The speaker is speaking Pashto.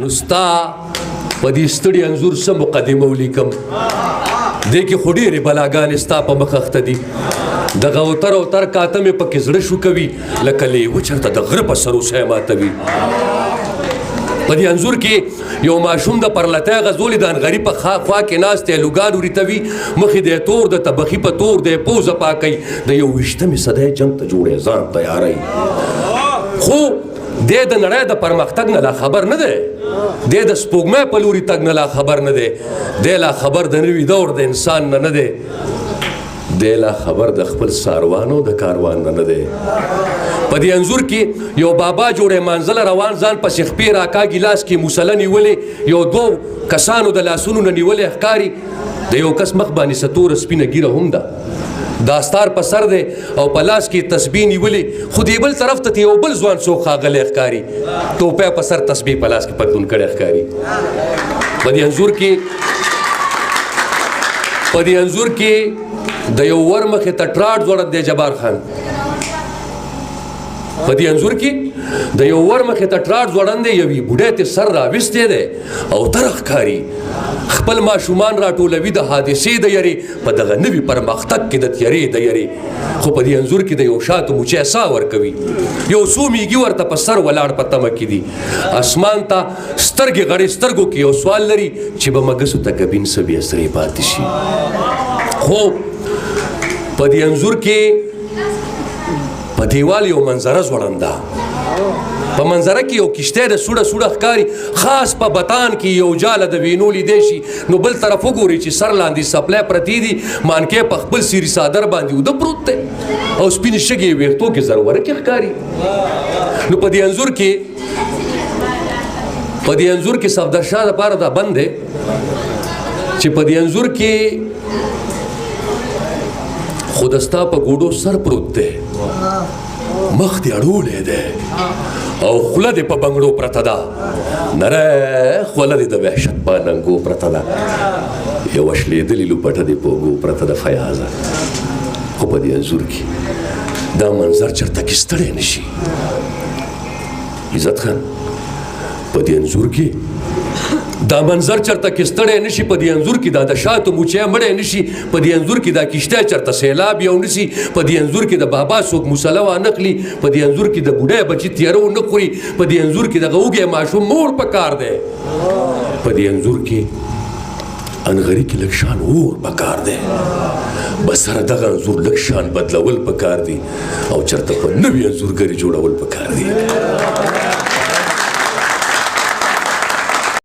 نو ستا په دې ستړي انځور څه مقدمه ولیکم دې کې خو ډېرې بلاګانې ستا په مخ اخته دي دغه اوتر اوتر کاته مې پکې زړه شو کوي لکه لیوه چېرته د غره په سر اوسۍ ماتوي په دې انځور کې یو ماشوم د پرلتی غزولې د انغري په خوا کې ناست دی لوګان وریتوي مخې دی تور د تبخي په تور دی پوزه پاکوي د یو ویشتمې صدۍ جنګ ته جوړی ځان تیاروي خو دی د نړۍ د پرمختګ نه لا خبر نه دی دی د سپوږمۍ په لوري تګ نه لا خبر نه دی دی لا خبر د نوي دور د انسان نه دی دی لا خبر د خپل ساروانو د کاروان نه دی په دې انځور کې یو بابا جوړی مانځله روان ځان پسې خپې راکاږي لاس کې موسله نیولې یو دوو کسانو د لاسونو نه نیولې ښکاري د یو کس مخ باندې ستوره سپینه ګیره هم ده داستار په سر دی او په لاس کې تسبیح نیولې خو دې بل طرف ته یو بل ځوان څوک ښاغلی ښکاري ټوپی په سر تسبیح په لاس کې پتلون کړی ښکاري په دې انځور کې د یو ور مخې ته ټراټ ځوړند دی جبار خان په دې انځور کې د یو ور مخې ته ټراټ ځوړند دی یوې بوډۍ ته سر راویستی دی او تره ښکاري خپل ماشومان راټولوي د حادثې د یرې په دغه نوي پرمختګ کې د تیارې د یرې خو په دې انځور کې د یو شاتو موچی ساه ورکوي یو څو میږي ورته په سر ولاړ په تمه کې دي اسمان ته سترګې غړې سترګو کې یو سوال لري چې به مګسو ته ګبین څه بې اثرې پاتې شي خو په دې انځور کې په دیوال یو منظره ځوړنده په منظره کې یو کشتی د سوړه سوړه ښکاري خاص په بطان کې یو جاله د وینو لیدی شي نو بل طرف وګوري چې سر لاندې سپلی پرتې دي مانکې په خپل سیري صادر باندې اوده پروت دی او سپینې شګې یې ویښتو کې زرورکې ښکاري نو په دې انځور کې صفدر شاه دپاره دا بند دی چې په دې انځور کې خو د ستا په ګوډو سر پروت دی مخ دې اړولی دی او خوله دې په بنګړو پرته ده نری خوله دې د وحشت په ننګو پرته ده یوه شلېدلې لوپټه دې په اوږو پرته ده فیاضه خو په دې انځور کې دا منظر چېرته کې ستړی نه شي عزت خان په دې انځور کې دا منظر چرته کې ستړی نشي په دې انځور کې دا د شاتو موچی مړی نشي په دې انځور کې دا کشتی چرته سیلاب یو نشي په دې انځور کې د بابا څوک موسله وانخلي په دې انځور کې د بوډۍ بچي تیاره ونه خوري په دې انځور کې دغه وږی ماشوم مور په کار دی په دې انځور کې انغري کې لږ شان اور په کار دی بس سره دغه انځور لږ شان بدلول په کار دي او چرته په نوي انځورګري جوړول په کار دي